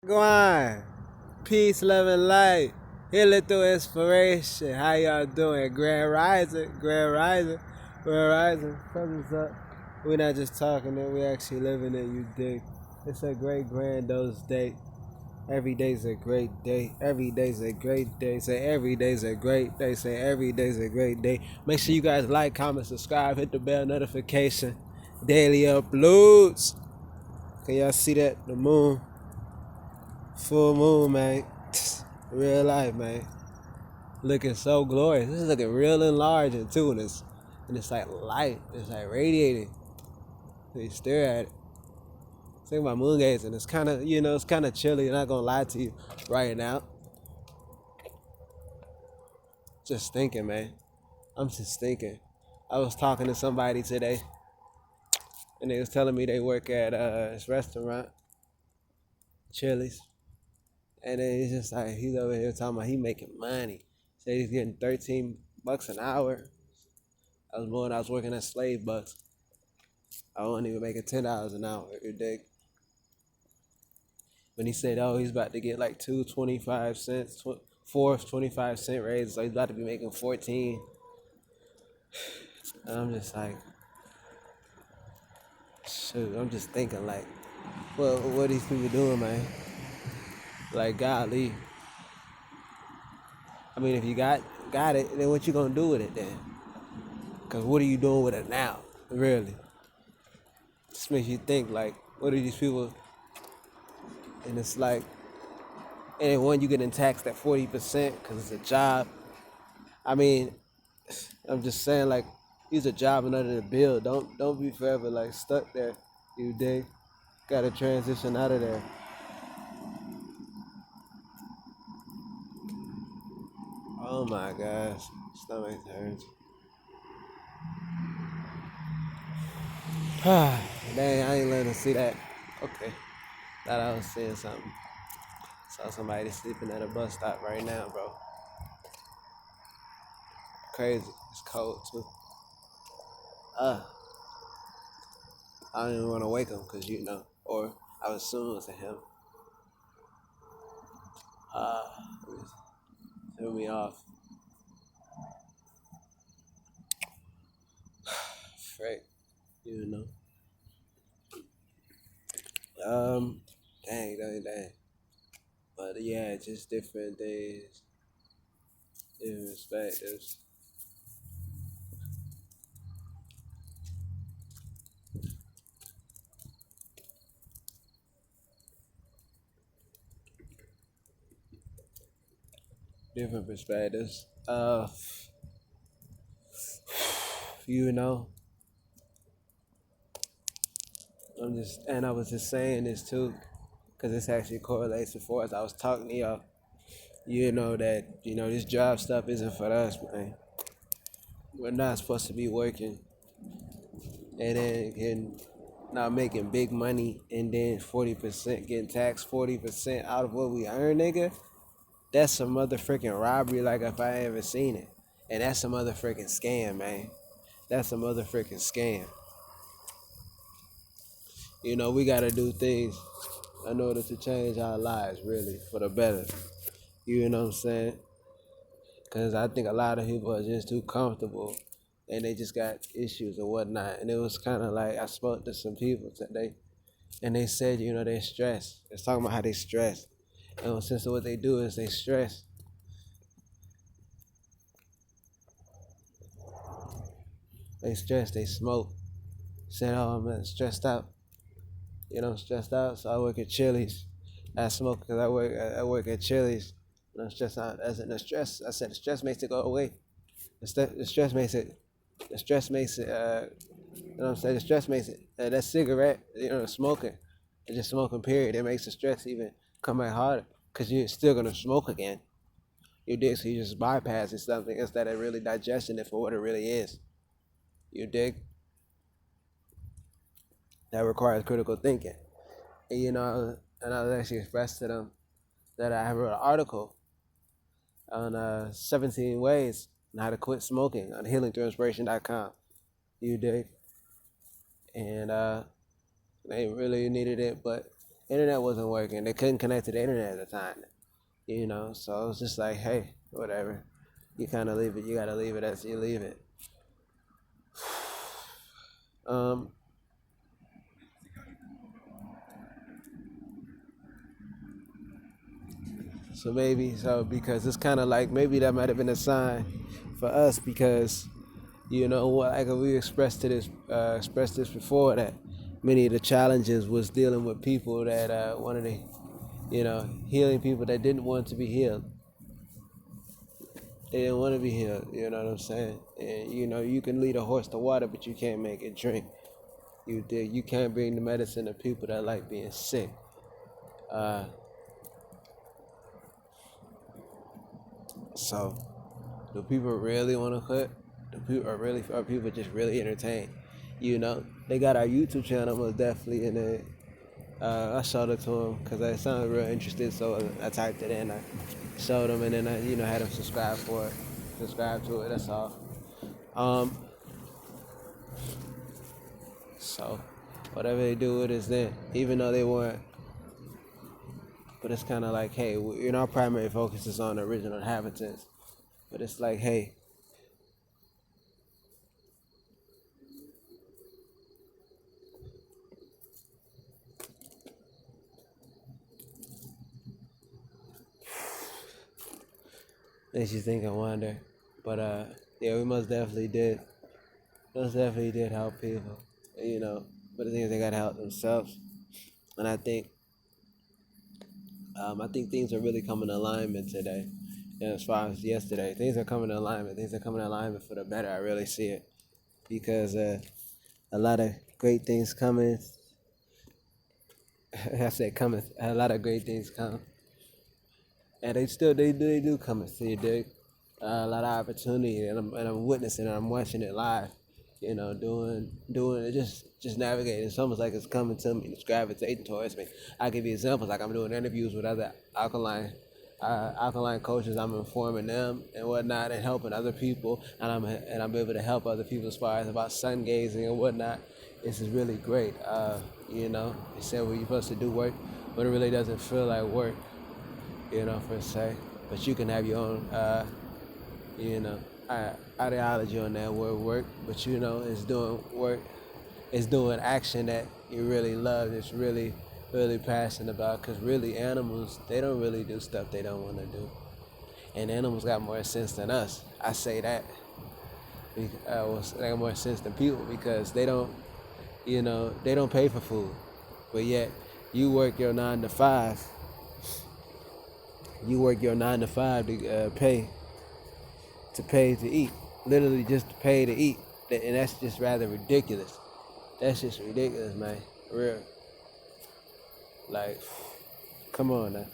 Go on. Peace, love, and light. Healing through inspiration. How y'all doing? Grand Rising, Grand Rising, Grand Rising. Thumbs up. We're not just talking it, we actually living it, you dig. It's a great grandiose day. Every day's a great day. Every day's a great day. Say every day's a great day. Say every day's a great day. Make sure you guys like, comment, subscribe, hit the bell notification. Daily uploads. Can y'all see that? The moon. Full moon, man. Real life, man. Looking so glorious. This is looking real enlarging too, and it's like light. It's like radiating. You stare at it. Think about moon gazing. It's kind of, it's kind of chilly. I'm not gonna lie to you right now. Just thinking, man. I'm just thinking. I was talking to somebody today, and they was telling me they work at this restaurant, Chili's, and then he's just like he's over here talking about he making money. Say he's getting $13 an hour. I was working at Slave Bucks. I wasn't even making $10 an hour every day. When he said, oh, he's about to get like 25 cents, 25-cent raise, so he's about to be making 14. And I'm just like, shoot, I'm just thinking like, well, what are these people doing, man? Like, golly. I mean, if you got it, then what you gonna do with it then? Because what are you doing with it now, really? Just makes you think like, what are these people? And it's like, and then when you getting taxed at 40% because it's a job. I mean, I'm just saying like, use a job in order to build. Don't be forever like stuck there. You dig? Gotta transition out of there. Oh my gosh, stomach hurts. Dang, I ain't letting to see that. Okay, thought I was seeing something. Saw somebody sleeping at a bus stop right now, bro. Crazy. It's cold too. I don't even want to wake him because or I would assume it was him. Uh, threw me off. Frick, you know. Dang. But yeah, just different days, different perspectives. Different perspectives. You know, I was just saying this too, because this actually correlates before as I was talking to y'all. That, this job stuff isn't for us, man. We're not supposed to be working and then not making big money and then 40% getting taxed 40% out of what we earn, nigga. That's some motherfucking robbery like if I ever seen it. And that's a motherfucking scam, man. That's a motherfucking scam. We gotta do things in order to change our lives, really, for the better. You know what I'm saying? Because I think a lot of people are just too comfortable and they just got issues or whatnot. And it was kind of like I spoke to some people today and they said, they're stressed. They're talking about how they stress. And since what they do is they stress. They stress, they smoke. Said, oh, I'm stressed out. I'm stressed out, so I work at Chili's. I smoke because I work at Chili's. And I'm stressed out. I said, the stress makes it go away. The stress makes it, you know what I'm saying? The stress makes it, that cigarette, smoking, it's just smoking, period. It makes the stress even come back harder because you're still going to smoke again. You dig? So you just bypassing something instead of really digesting it for what it really is. You dig? That requires critical thinking. And, and I was actually expressed to them that I wrote an article on 17 ways on how to quit smoking on healingthroughinspiration.com. You dig? And they really needed it, but Internet wasn't working. They couldn't connect to the internet at the time. So it was just like, hey, whatever. You kind of leave it. You gotta leave it as you leave it. Um, so because it's kind of like maybe that might have been a sign for us because like we expressed this before, that many of the challenges was dealing with people that wanted to, healing people that didn't want to be healed. They didn't want to be healed. You know what I'm saying? And you can lead a horse to water, but you can't make it drink. You can't bring the medicine to people that like being sick. Uh, so do people really want to quit? Are people just really entertained? They got our YouTube channel most definitely in it. I showed it to them because I sounded real interested, so I typed it in. I showed them, and then I had them subscribe to it. That's all. Um, so whatever they do with is then, even though they weren't. But it's kind of like, hey, our primary focus is on the original inhabitants. But it's like, hey, makes you think and wonder. But yeah, we most definitely did. Most definitely did help people. But the thing is, they gotta help themselves. And I think things are really coming in alignment today. As far as yesterday, things are coming in alignment. Things are coming in alignment for the better. I really see it because a lot of great things coming. I said coming. A lot of great things come, and they do come and see, dig. A lot of opportunity, and I'm witnessing it. I'm watching it live. Doing it, just navigating. It's almost like it's coming to me. It's gravitating towards me. I give you examples, like I'm doing interviews with other alkaline coaches. I'm informing them and whatnot, and helping other people, and I'm able to help other people as far as about sun gazing and whatnot. This is really great. They said well, you're supposed to do work, but it really doesn't feel like work, per se. But you can have your own, you know, ideology on that word work. But it's doing work. It's doing action that you really love. It's really, really passionate about. Cause really, animals, they don't really do stuff they don't want to do. And animals got more sense than us. I say that. They got more sense than people because they don't, they don't pay for food. But yet, you work your 9 to 5. You work your 9 to 5 to pay to eat. Literally just to pay to eat. And that's just rather ridiculous. That's just ridiculous, man. For real. Like, come on now.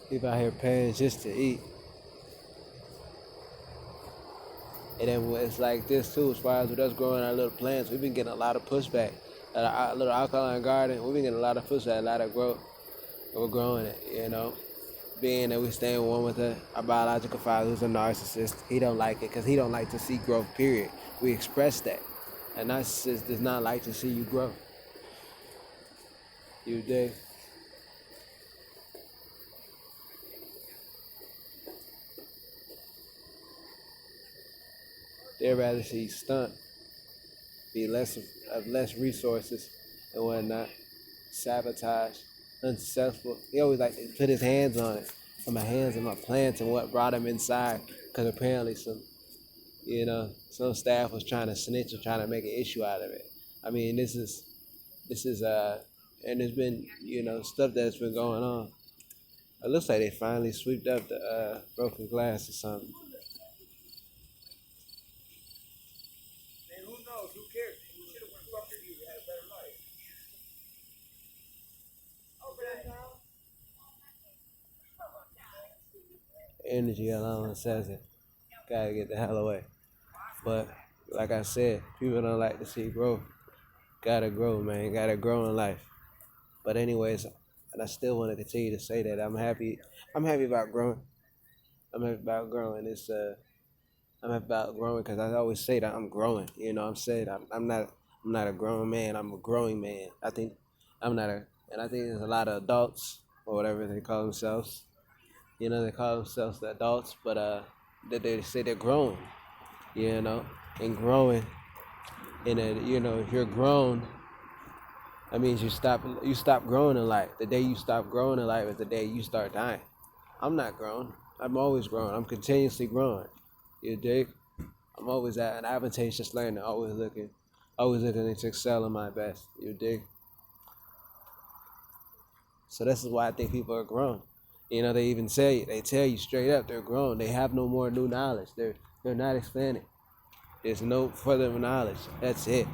People out here paying just to eat. And then it's like this too, as far as with us growing our little plants, we've been getting a lot of pushback. At our little alkaline garden, we've been getting a lot of pushback, a lot of growth. We're growing it, Being that we stay in one with our biological father, who's a narcissist, he don't like it because he don't like to see growth, period. We express that. A narcissist does not like to see you grow. You dig? They'd rather see you stunt, be less of less resources and whatnot, sabotage, unsuccessful. He always like to put his hands on it, put my hands on my plants and what brought him inside. Because apparently some staff was trying to snitch or trying to make an issue out of it. I mean, this is and there's been stuff that's been going on. It looks like they finally swept up the broken glass or something. Energy alone says it. Gotta get the hell away. But like I said, people don't like to see growth. Gotta grow, man. Gotta grow in life. But anyways, and I still want to continue to say that I'm happy. I'm happy about growing. I'm happy about growing. I'm about growing because I always say that I'm growing. You know, I'm saying I'm not a grown man. I'm a growing man. I think I'm not a, and I think there's a lot of adults or whatever they call themselves. You know, they call themselves the adults, but that they say they're growing. You know, and growing, and you know, if you're grown, that means you stop growing in life. The day you stop growing in life is the day you start dying. I'm not grown. I'm always growing. I'm continuously growing. You dig? I'm always at an advantageous learner, always looking to excel in my best. You dig? So this is why I think people are grown. You know, they tell you straight up they're grown. They have no more new knowledge. They're not expanding. There's no further knowledge. That's it.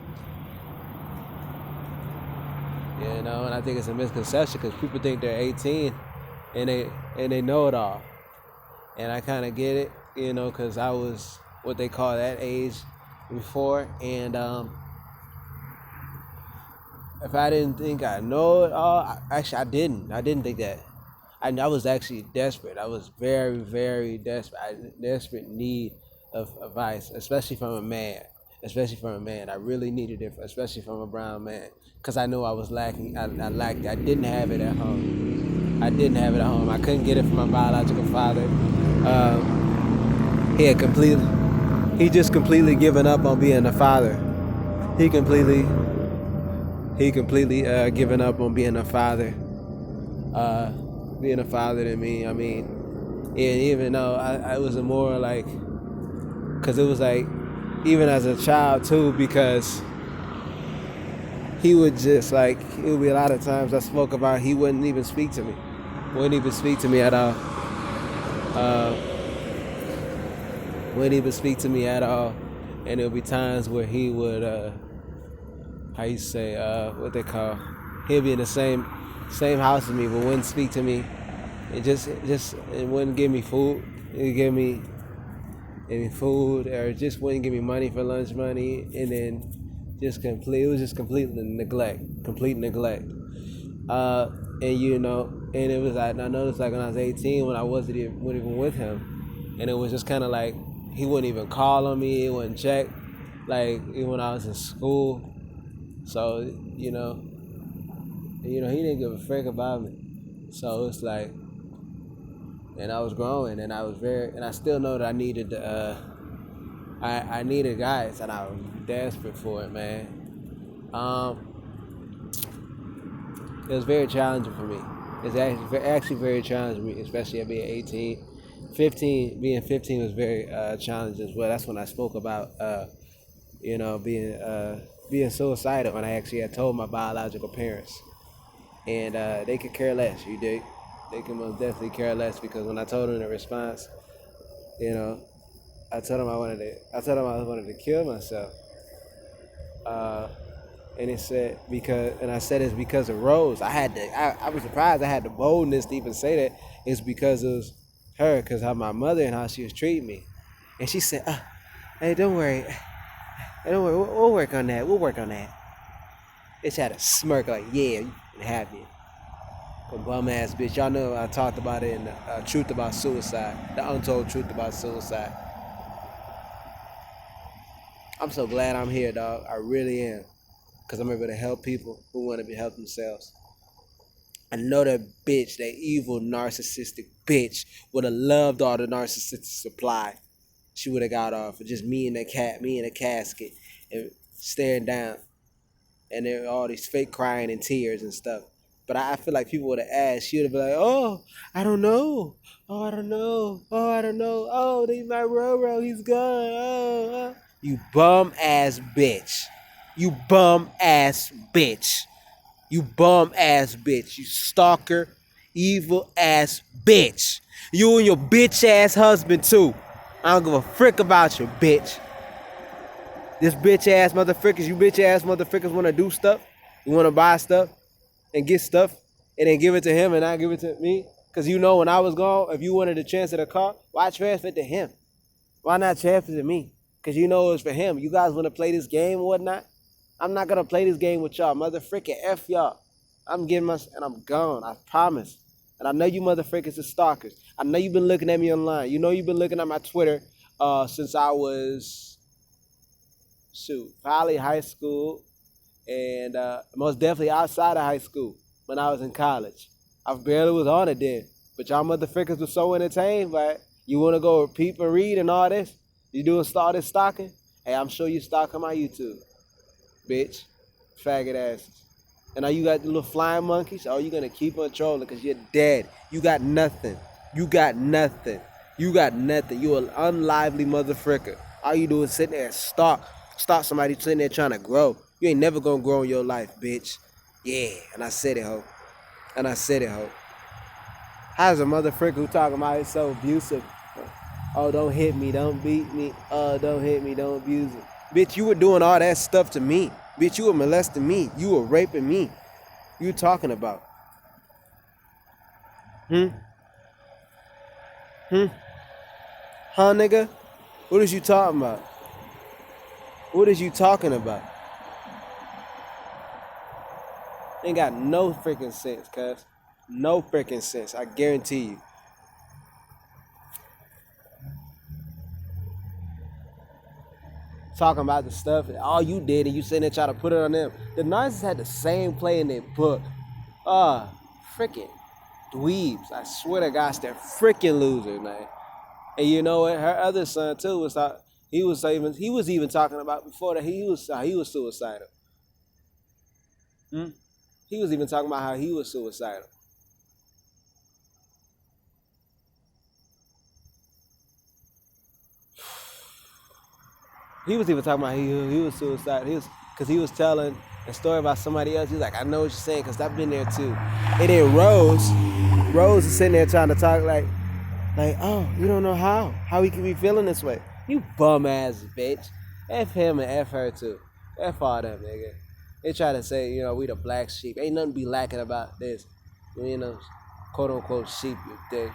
You know, and I think it's a misconception because people think they're 18 and they know it all. And I kind of get it, you know, because I was what they call that age before, and if I didn't think I know it all, I didn't. I didn't think that. I was actually desperate. I was very, very desperate. I desperate need of advice, especially from a man. Especially from a man. I really needed it, especially from a brown man, because I knew I was lacking. I lacked it. I didn't have it at home. I didn't have it at home. I couldn't get it from my biological father. He just completely given up on being a father. He completely given up on being a father. Being a father to me, I mean, and even though I was a more like, because it was like, even as a child too, because he would just like, it would be a lot of times I spoke about, he wouldn't even speak to me. Wouldn't even speak to me at all. Wouldn't even speak to me at all. And there'll be times where he would, how you say, what they call, he'll be in the same house as me, but wouldn't speak to me. It wouldn't give me food. It give me any food, or just wouldn't give me money for lunch money, and then it was just complete neglect. And you know, and it was like, I noticed like when I was 18, when I wasn't even with him, and it was just kind of like he wouldn't even call on me, he wouldn't check, like even when I was in school. So you know, he didn't give a frick about me. So it's like, and I was growing, and I still know that I needed I needed guys, and I was desperate for it, man. It was very challenging for me. It's actually very challenging for me, especially at being 18. 15, being 15 was very challenging as well. That's when I spoke about, being suicidal, when I actually had told my biological parents. And they could care less, you dig? They can most definitely care less, because when I told them the response, you know, I told them I wanted to kill myself. And it said I said it's because of Rose. I was surprised I had the boldness to even say that. It's because of her, because how my mother and how she was treating me. And she said, hey, don't worry, we'll work on that. Bitch had a smirk like, yeah, you can have me. Bum ass bitch. Y'all know I talked about it in the Truth About Suicide, the untold truth about suicide. I'm so glad I'm here, dog. I really am. Because I'm able to help people who want to be helped themselves. I know that bitch, that evil narcissistic bitch, would have loved all the narcissistic supply she would have got off of just me in a casket, and staring down. And there were all these fake crying and tears and stuff. But I feel like people would have asked, she would have been like, oh, I don't know. Oh, I don't know. Oh, they my Roro, he's gone. Oh. You bum ass bitch. You bum ass bitch. You stalker, evil ass bitch. You and your bitch ass husband too. I don't give a frick about you, bitch. This bitch ass motherfuckers want to do stuff. You want to buy stuff and get stuff and then give it to him and not give it to me. Because you know when I was gone, if you wanted a chance at a car, why transfer it to him? Why not transfer it to me? Because you know it was for him. You guys want to play this game or whatnot? I'm not going to play this game with y'all. Motherfucking F y'all. I'm gone. I promise. And I know you motherfuckers are stalkers. I know you've been looking at me online. You know you've been looking at my Twitter since I was, probably high school, and most definitely outside of high school when I was in college. I barely was on it then, but y'all motherfuckers was so entertained by it. You want to go peep and read and all this? You doing all this stalking? Hey, I'm sure you stalking my YouTube, bitch, faggot asses. And now you got the little flying monkeys. Oh, you gonna keep on trolling because you're dead. You got nothing. You got nothing. You got nothing. You an unlively motherfucker. All you do is sit there and stalk somebody sitting there trying to grow. You ain't never gonna grow in your life, bitch. Yeah, and I said it, ho. And I said it, ho. How's a motherfucker who talking about it so abusive? Oh, don't hit me, don't beat me. Oh, don't hit me, don't abuse it. Bitch, you were doing all that stuff to me. Bitch, you were molesting me. You were raping me. You talking about? Hmm? Hmm? Huh, nigga? What is you talking about? What is you talking about? Ain't got no freaking sense, cuz. No freaking sense. I guarantee you. Talking about the stuff and all you did and you sitting there trying to put it on them. The Narcissists had the same play in their book. Freaking dweebs. I swear to gosh, they're freaking losers, man. And you know what? Her other son too was he was even talking about before that he was suicidal. Hmm? He was even talking about how he was suicidal. He was even talking about he was suicidal. Because he was telling a story about somebody else. He was like, I know what you're saying because I've been there too. And then Rose is sitting there trying to talk like, oh, you don't know how he can be feeling this way. You bum ass bitch. F him and F her too. F all them, nigga. They try to say, we the black sheep. Ain't nothing be lacking about this. Quote unquote sheep, you dick.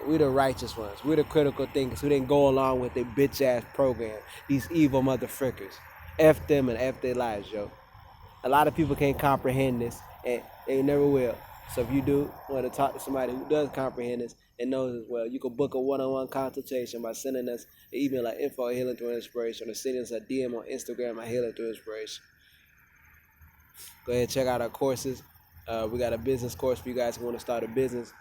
We the righteous ones. We the critical thinkers who didn't go along with their bitch ass program. These evil motherfuckers. F them and F their lives, yo. A lot of people can't comprehend this, and they never will. So if you do want to talk to somebody who does comprehend this and knows as well, you can book a one-on-one consultation by sending us an email at info@healingthroughinspiration or sending us a DM on Instagram at healingthroughinspiration. Go ahead and check out our courses. We got a business course for you guys who want to start a business.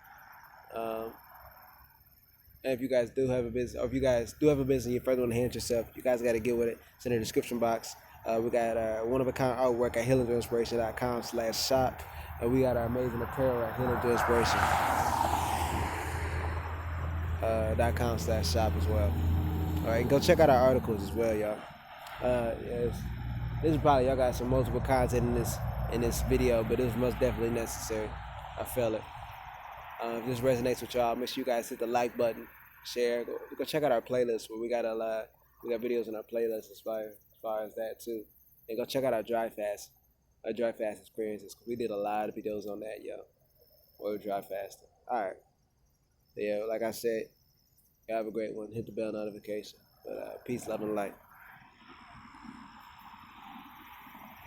And if you guys do have a business, or if you guys do have a business and you further want to enhance yourself, you guys got to get with it. It's in the description box. We got one-of-a-kind artwork at healingthroughinspiration.com/shop. And we got our amazing apparel at healingthroughinspiration.com/shop as well. All right, go check out our articles as well, y'all. Yes, this is probably, y'all got some multiple content in this video, but it was most definitely necessary. I felt it. If this resonates with y'all, make sure you guys hit the like button, share. Go check out our playlist where we got videos in our playlist as far as that too. And go check out our dry fast experiences. We did a lot of videos on that, yo. Or dry fasting. All right. Yeah, like I said, y'all have a great one. Hit the bell notification. But peace, love, and light.